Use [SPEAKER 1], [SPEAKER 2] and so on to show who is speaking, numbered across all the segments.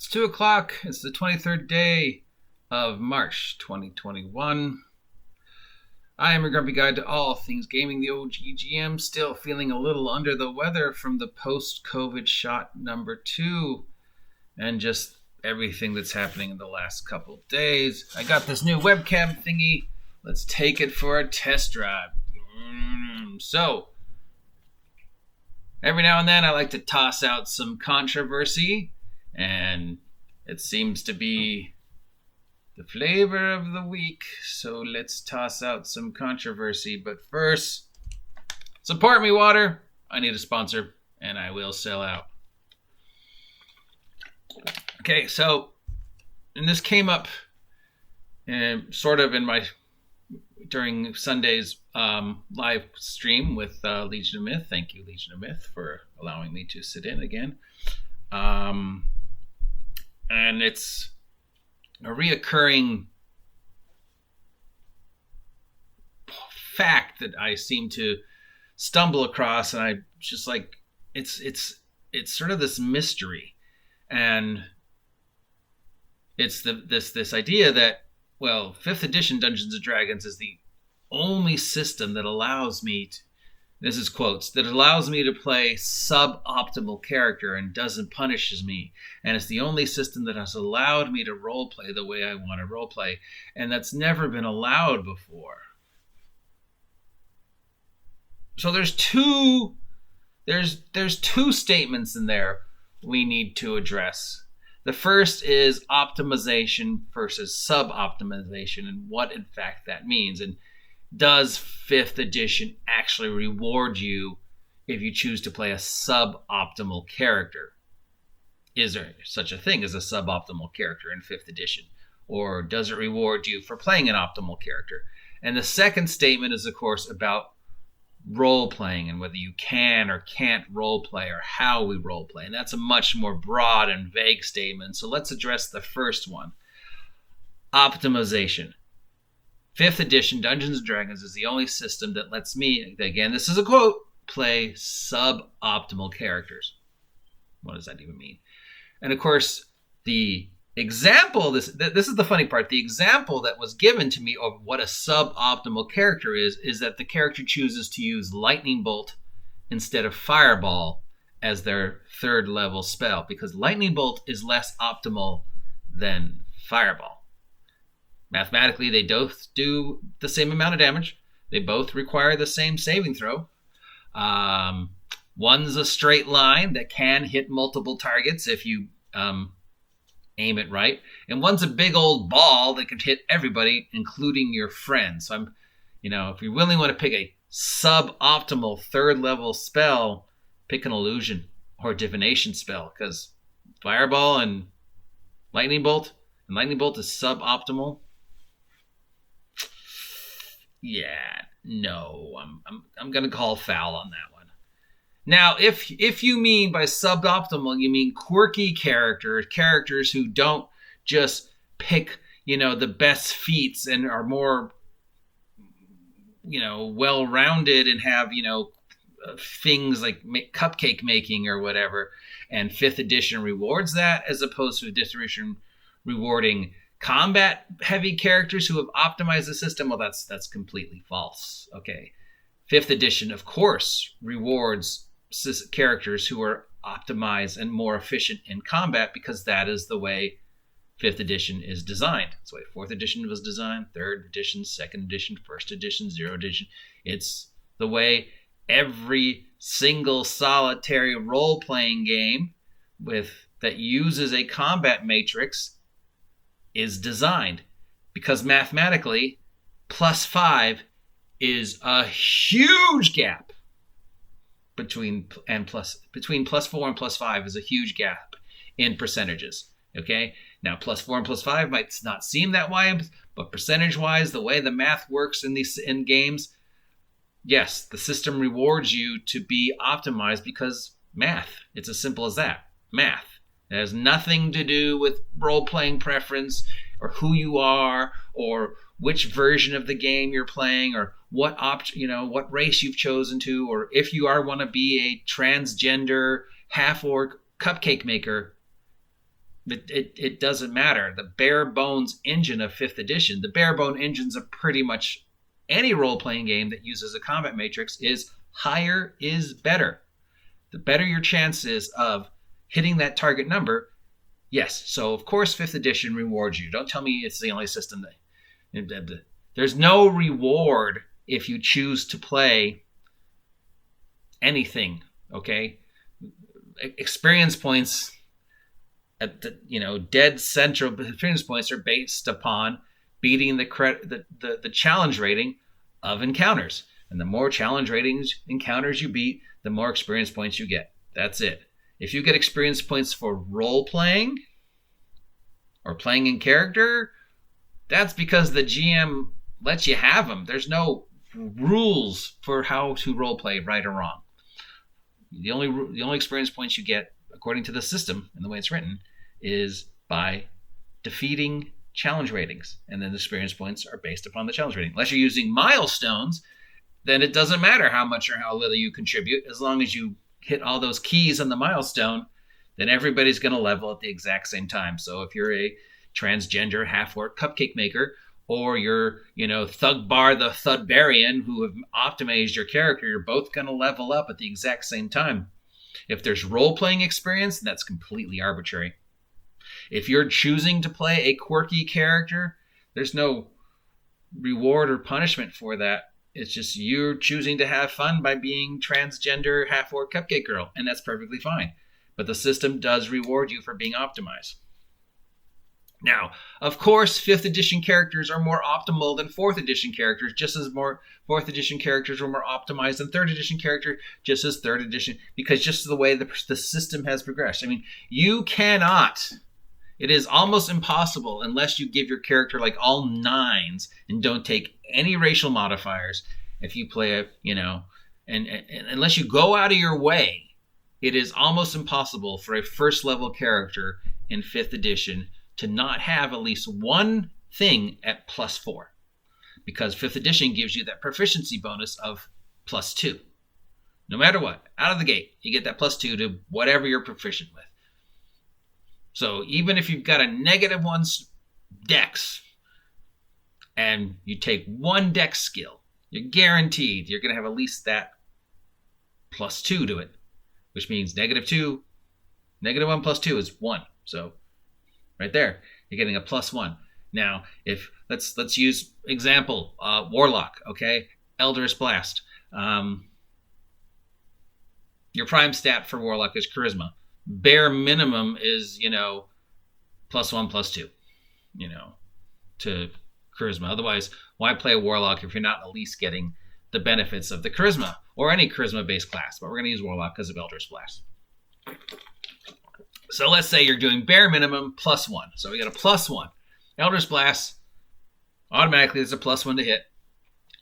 [SPEAKER 1] It's 2 o'clock. It's the 23rd day of March 2021. I am your grumpy guide to all things gaming, the OGGM, still feeling a little under the weather from the post-COVID shot number 2 and just everything that's happening in the last couple days. I got this new webcam thingy. Let's take it for a test drive. So, every now and then I like to toss out some controversy, and it seems to be the flavor of the week. So let's toss out some controversy. But first, support me, water. I need a sponsor, and I will sell out. Okay, so, and this came up sort of in my during Sunday's live stream with Legion of Myth. Thank you, Legion of Myth, for allowing me to sit in again. And it's a reoccurring fact that I seem to stumble across, and I just like it's sort of this mystery, and it's this idea that, well, 5th edition Dungeons and Dragons is the only system that allows me to, this is quotes, that allows me to play suboptimal character and doesn't punishes me. And it's the only system that has allowed me to roleplay the way I want to roleplay. And that's never been allowed before. So there's two statements in there we need to address. The first is optimization versus sub-optimization and what in fact that means. And does 5th edition actually reward you if you choose to play a suboptimal character? Is there such a thing as a suboptimal character in 5th edition? Or does it reward you for playing an optimal character? And the second statement is, of course, about role-playing and whether you can or can't role-play or how we role-play. And that's a much more broad and vague statement. So let's address the first one. Optimization. 5th edition Dungeons & Dragons is the only system that lets me, again, this is a quote, play suboptimal characters. What does that even mean? And of course, the example, this is the funny part, the example that was given to me of what a suboptimal character is that the character chooses to use Lightning Bolt instead of Fireball as their 3rd level spell, because Lightning Bolt is less optimal than Fireball. Mathematically, they both do the same amount of damage. They both require the same saving throw. One's a straight line that can hit multiple targets if you aim it right. And one's a big old ball that can hit everybody, including your friends. So if you really want to pick a suboptimal 3rd level spell, pick an illusion or divination spell, because Fireball and Lightning Bolt is suboptimal. Yeah, no, I'm gonna call foul on that one. Now, if you mean by suboptimal, you mean quirky characters who don't just pick, the best feats and are more, well-rounded and have, things like cupcake making or whatever, and 5th edition rewards that, as opposed to 5th edition rewarding combat heavy characters who have optimized the system. Well, that's completely false. Okay. 5th edition, of course, rewards characters who are optimized and more efficient in combat, because that is the way 5th edition is designed. That's the way 4th edition was designed, 3rd edition, 2nd edition, 1st edition, 0th edition. It's the way every single solitary role-playing game that uses a combat matrix is designed, because mathematically +5 is a huge gap between +4 and +5 is a huge gap in percentages. Okay, now +4 and +5 might not seem that wide, but percentage wise, the way the math works in games, yes, the system rewards you to be optimized because math. It's as simple as that. Math. It has nothing to do with role-playing preference or who you are or which version of the game you're playing or what what race you've chosen to, or if you want to be a transgender half-orc cupcake maker. it doesn't matter. The bare bones engine of 5th edition, the bare bone engines of pretty much any role-playing game that uses a combat matrix is higher is better. The better your chances of hitting that target number, yes. So, of course, 5th edition rewards you. Don't tell me it's the only system that... There's no reward if you choose to play anything, okay? Experience points... dead central experience points are based upon beating the challenge rating of encounters. And the more challenge ratings encounters you beat, the more experience points you get. That's it. If you get experience points for role playing or playing in character, that's because the GM lets you have them. There's no rules for how to role play, right or wrong. The only experience points you get, according to the system and the way it's written, is by defeating challenge ratings. And then the experience points are based upon the challenge rating. Unless you're using milestones, then it doesn't matter how much or how little you contribute. As long as you hit all those keys on the milestone, then everybody's going to level at the exact same time. So if you're a transgender half-orc cupcake maker, or you're, Thug Bar the Thudbarian who have optimized your character, you're both going to level up at the exact same time. If there's role-playing experience, that's completely arbitrary. If you're choosing to play a quirky character, there's no reward or punishment for that. It's just you're choosing to have fun by being transgender half-orc cupcake girl, and that's perfectly fine. But the system does reward you for being optimized. Now, of course, 5th edition characters are more optimal than 4th edition characters, just as 4th edition characters were more optimized than 3rd edition characters, just as 3rd edition, because just the way the system has progressed. I mean, you cannot... It is almost impossible, unless you give your character like all 9s and don't take any racial modifiers. If you play and unless you go out of your way, it is almost impossible for a first level character in 5th edition to not have at least one thing at +4. Because 5th edition gives you that proficiency bonus of +2. No matter what, out of the gate, you get that +2 to whatever you're proficient with. So even if you've got a -1 dex and you take 1 dex skill, you're guaranteed you're going to have at least that +2 to it, which means -2, -1 + 2 is 1. So right there, you're getting a +1. Now, if let's use example, Warlock, okay? Eldritch Blast. Your prime stat for Warlock is Charisma. Bare minimum is, +1 + 2, to Charisma. Otherwise, why play a Warlock if you're not at least getting the benefits of the Charisma or any Charisma-based class? But we're going to use Warlock because of Eldritch Blast. So let's say you're doing bare minimum +1. So we got a +1. Eldritch Blast, automatically there's a +1 to hit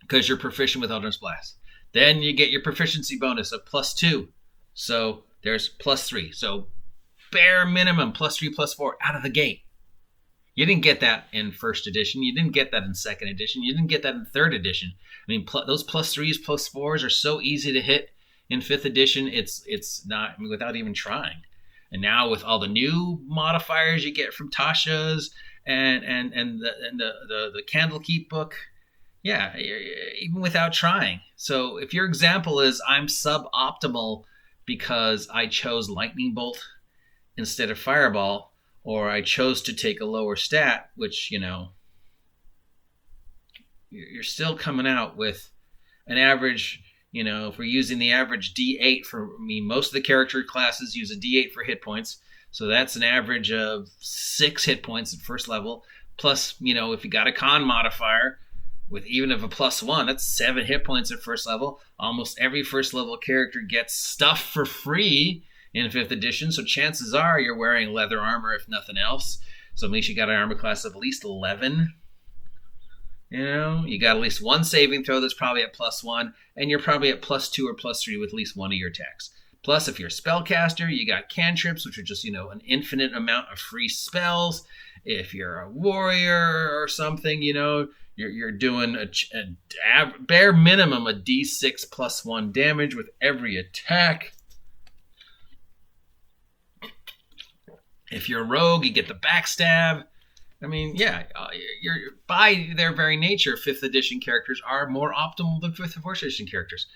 [SPEAKER 1] because you're proficient with Eldritch Blast. Then you get your proficiency bonus of +2. So there's +3. So bare minimum +3, +4 out of the gate. You didn't get that in 1st edition. You didn't get that in 2nd edition. You didn't get that in 3rd edition. I mean, those +3s, +4s are so easy to hit in 5th edition. It's not, without even trying. And now with all the new modifiers you get from Tasha's and the Candlekeep book, yeah, even without trying. So if your example is I'm suboptimal because I chose Lightning Bolt instead of Fireball, or I chose to take a lower stat, which, you're still coming out with an average, if we're using the average D8 for me, most of the character classes use a D8 for hit points. So that's an average of 6 hit points at first level. Plus, if you got a con modifier, with even of a +1, that's 7 hit points at first level. Almost every first level character gets stuff for free in 5th edition, so chances are you're wearing leather armor if nothing else. So at least you got an armor class of at least 11. You got at least 1 saving throw that's probably at +1, and you're probably at +2 or +3 with at least 1 of your attacks. Plus, if you're a spellcaster, you got cantrips, which are just, an infinite amount of free spells. If you're a warrior or something, you're doing a bare minimum a D6 +1 damage with every attack. If you're a rogue, you get the backstab. I mean, yeah, you're by their very nature, 5th edition characters are more optimal than 5th and 4th edition characters.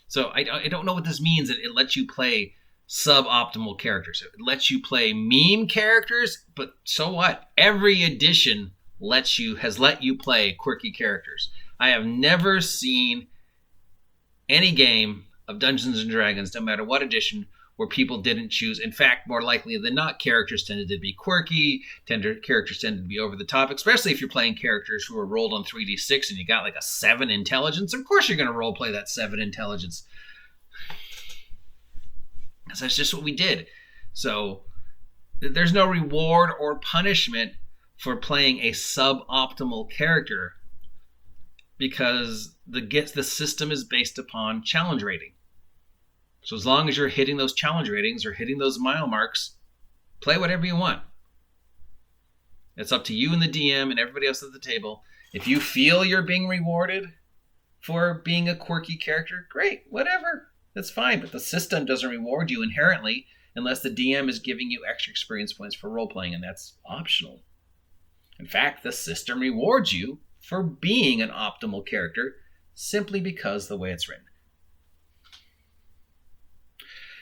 [SPEAKER 1] So I don't know what this means. It lets you play suboptimal characters. It lets you play meme characters, but so what? Every edition has let you play quirky characters. I have never seen any game of Dungeons and Dragons, no matter what edition, where people didn't choose. In fact, more likely than not, characters tended to be quirky. Characters tended to be over the top, especially if you're playing characters who are rolled on 3d6 and you got like a 7 intelligence. Of course you're going to role play that 7 intelligence. Because that's just what we did. So there's no reward or punishment for playing a suboptimal character, because the system is based upon challenge rating. So as long as you're hitting those challenge ratings or hitting those mile marks, play whatever you want. It's up to you and the DM and everybody else at the table. If you feel you're being rewarded for being a quirky character, great, whatever. That's fine, but the system doesn't reward you inherently unless the DM is giving you extra experience points for role-playing, and that's optional. In fact, the system rewards you for being an optimal character simply because the way it's written.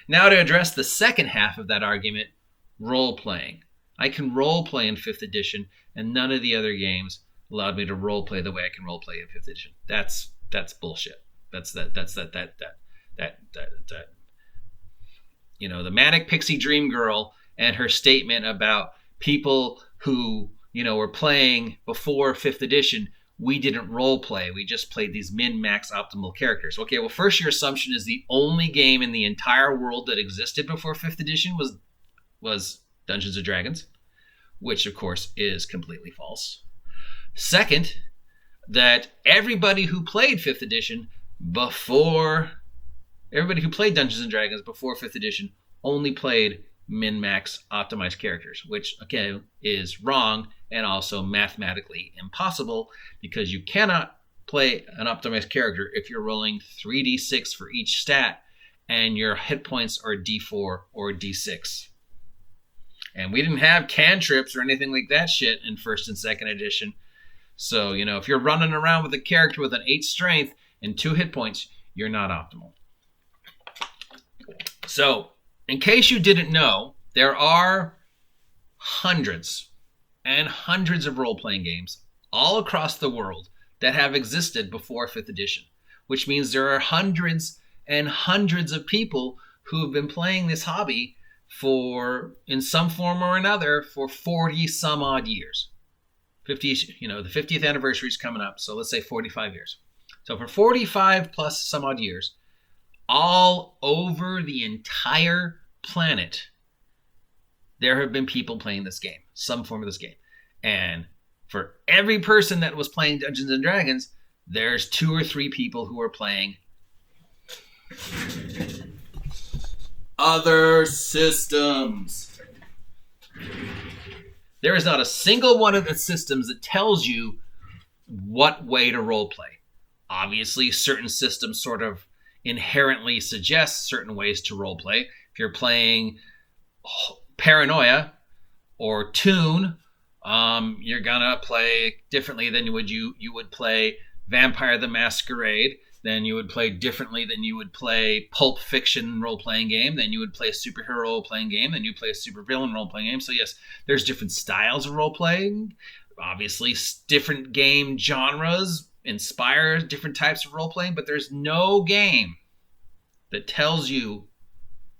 [SPEAKER 1] Now to address the second half of that argument, role-playing. I can role-play in 5th edition, and none of the other games allowed me to role-play the way I can role-play in 5th edition. That's bullshit. You know, the manic pixie dream girl and her statement about people who, you know, were playing before 5th edition. We didn't role play. We just played these min-max optimal characters. Okay, well, first your assumption is the only game in the entire world that existed before 5th edition was Dungeons & Dragons, which, of course, is completely false. Second, that everybody who played 5th edition everybody who played Dungeons & Dragons before 5th edition only played min-max optimized characters, which, again, is wrong and also mathematically impossible, because you cannot play an optimized character if you're rolling 3d6 for each stat and your hit points are d4 or d6. And we didn't have cantrips or anything like that shit in 1st and 2nd edition. So, you know, if you're running around with a character with an 8 strength and 2 hit points, you're not optimal. So, in case you didn't know, there are hundreds and hundreds of role-playing games all across the world that have existed before 5th edition, which means there are hundreds and hundreds of people who have been playing this hobby in some form or another for 40 some odd years. 50, you know, the 50th anniversary is coming up, so let's say 45 years. So for 45 plus some odd years, all over the entire planet, there have been people playing this game, some form of this game. And for every person that was playing Dungeons and Dragons, there's 2 or 3 people who are playing other systems. There is not a single one of the systems that tells you what way to roleplay. Obviously, certain systems sort of inherently suggest certain ways to roleplay. If you're playing Paranoia or Toon, you're gonna play differently than you would play Vampire the Masquerade. Then you would play differently than you would play Pulp Fiction role-playing game. Then you would play a superhero role-playing game. Then you play a supervillain role-playing game. So yes, there's different styles of role-playing. Obviously, different game genres inspire different types of role-playing, but there's no game that tells you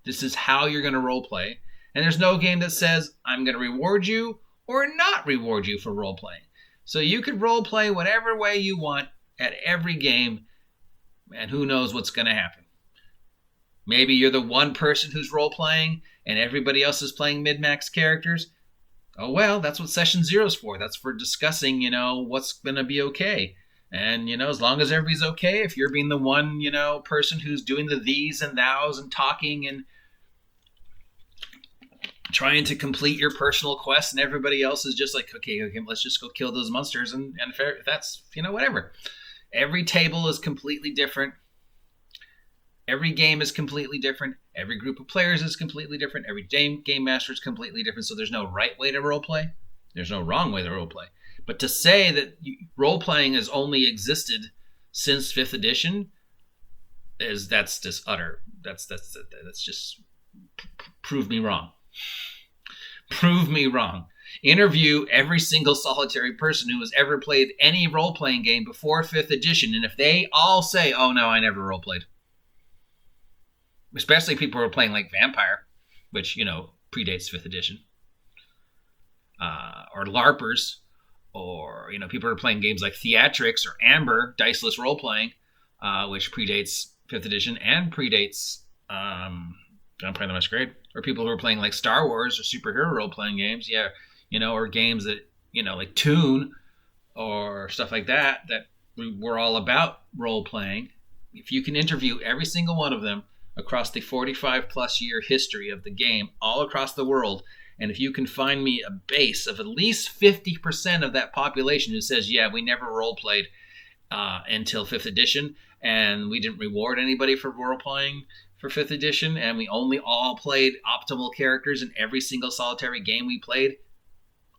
[SPEAKER 1] this is how you're going to role-play. And there's no game that says, I'm going to reward you or not reward you for role-playing. So you could role-play whatever way you want at every game, and who knows what's going to happen. Maybe you're the one person who's role-playing and everybody else is playing mid-max characters. Oh, well, that's what Session 0 is for. That's for discussing, what's going to be okay. And, as long as everybody's okay, if you're being the one, person who's doing the these and thous and talking and trying to complete your personal quest, and everybody else is just like, okay, let's just go kill those monsters, and if that's, whatever. Every table is completely different. Every game is completely different. Every group of players is completely different. Every game master is completely different. So there's no right way to role play. There's no wrong way to role play. But to say that role playing has only existed since 5th edition that's just utter. That's just prove me wrong. Prove me wrong. Interview every single solitary person who has ever played any role-playing game before 5th edition, and if they all say, oh no, I never role-played. Especially people who are playing like Vampire, which, predates 5th edition. Or LARPers, or, people who are playing games like Theatrix or Amber, diceless role-playing, which predates 5th edition and predates Vampire the Masquerade. Or people who are playing like Star Wars or superhero role-playing games, or games that, like Toon or stuff like that were all about role-playing. If you can interview every single one of them across the 45-plus year history of the game all across the world, and if you can find me a base of at least 50% of that population who says, yeah, we never role-played until 5th edition, and we didn't reward anybody for role-playing for 5th edition, and we only all played optimal characters in every single solitary game we played,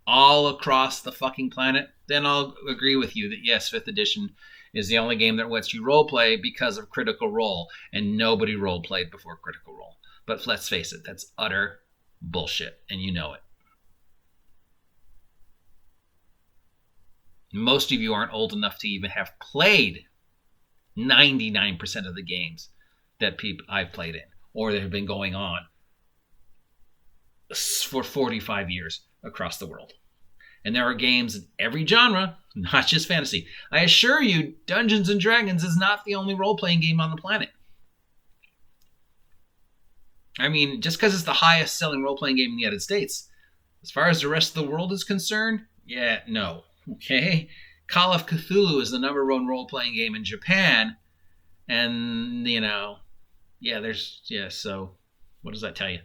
[SPEAKER 1] all across the fucking planet, then I'll agree with you that yes, 5th edition is the only game that lets you roleplay because of Critical Role, and nobody roleplayed before Critical Role. But let's face it, that's utter bullshit, and you know it. Most of you aren't old enough to even have played 99% of the games that I've played in, or that have been going on for 45 years across the world. And there are games in every genre, not just fantasy. I assure you, Dungeons & Dragons is not the only role-playing game on the planet. I mean, just because it's the highest-selling role-playing game in the United States, as far as the rest of the world is concerned, no. Okay? Call of Cthulhu is the number one role-playing game in Japan, and, so what does that tell you?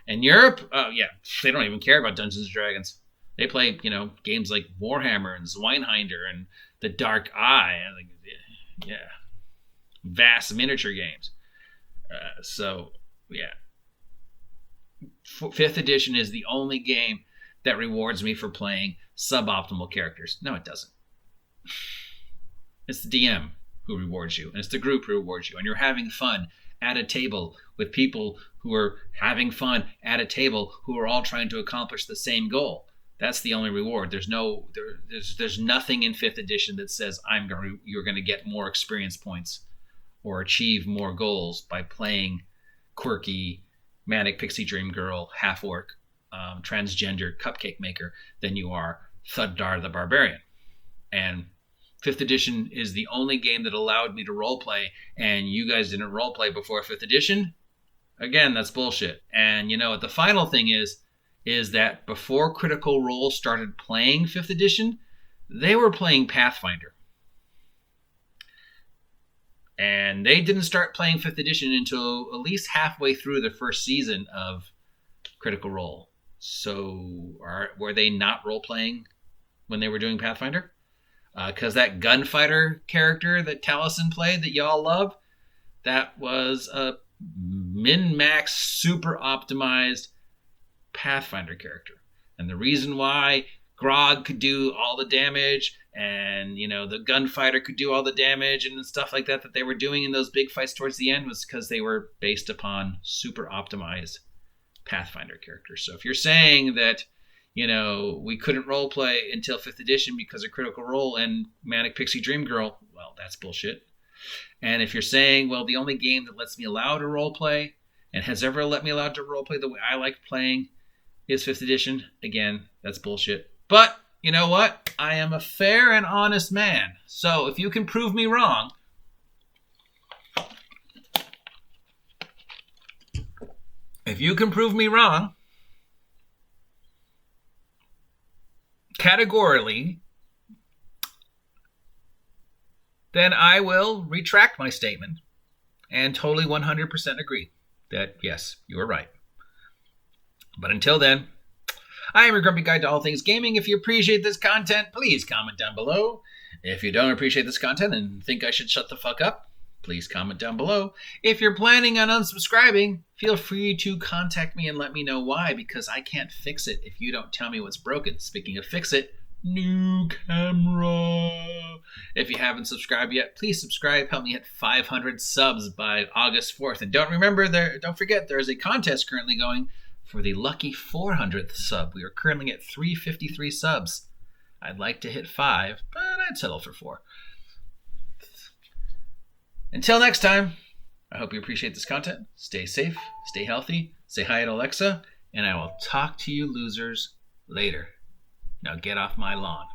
[SPEAKER 1] In Europe, they don't even care about Dungeons & Dragons. They play, games like Warhammer and Zweinhinder and The Dark Eye. And, vast miniature games. 5th edition is the only game that rewards me for playing suboptimal characters. No, it doesn't. It's the DM who rewards you, and it's the group who rewards you, and you're having fun at a table with people who are having fun at a table who are all trying to accomplish the same goal. That's the only reward. There's nothing in 5th edition that says you're going to get more experience points or achieve more goals by playing quirky, manic pixie dream girl, half-orc, transgender cupcake maker than you are Thuddar the Barbarian. And 5th edition is the only game that allowed me to roleplay, and you guys didn't roleplay before 5th edition. Again, that's bullshit. And the final thing is that before Critical Role started playing 5th edition, they were playing Pathfinder. And they didn't start playing 5th edition until at least halfway through the first season of Critical Role. So were they not role-playing when they were doing Pathfinder? Because that gunfighter character that Taliesin played that y'all love, that was a min-max, super optimized Pathfinder character. And the reason why Grog could do all the damage and, the gunfighter could do all the damage and stuff like that they were doing in those big fights towards the end was because they were based upon super optimized Pathfinder characters. So if you're saying that, we couldn't roleplay until 5th edition because of Critical Role and Manic Pixie Dream Girl, well, that's bullshit. And if you're saying, well, the only game that lets me allow to roleplay and has ever let me allow to roleplay the way I like playing is 5th edition, again, that's bullshit. But you know what? I am a fair and honest man. So if you can prove me wrong, categorically, then I will retract my statement and totally 100% agree that, yes, you are right. But until then, I am your grumpy guide to all things gaming. If you appreciate this content, please comment down below. If you don't appreciate this content and think I should shut the fuck up, please comment down below. If you're planning on unsubscribing, feel free to contact me and let me know why, because I can't fix it if you don't tell me what's broken. Speaking of fix it, new camera. If you haven't subscribed yet, please subscribe. Help me hit 500 subs by August 4th. And don't forget, there is a contest currently going for the lucky 400th sub. We are currently at 353 subs. I'd like to hit 5, but I'd settle for 4. Until next time, I hope you appreciate this content. Stay safe, stay healthy, say hi to Alexa, and I will talk to you losers later. Now get off my lawn.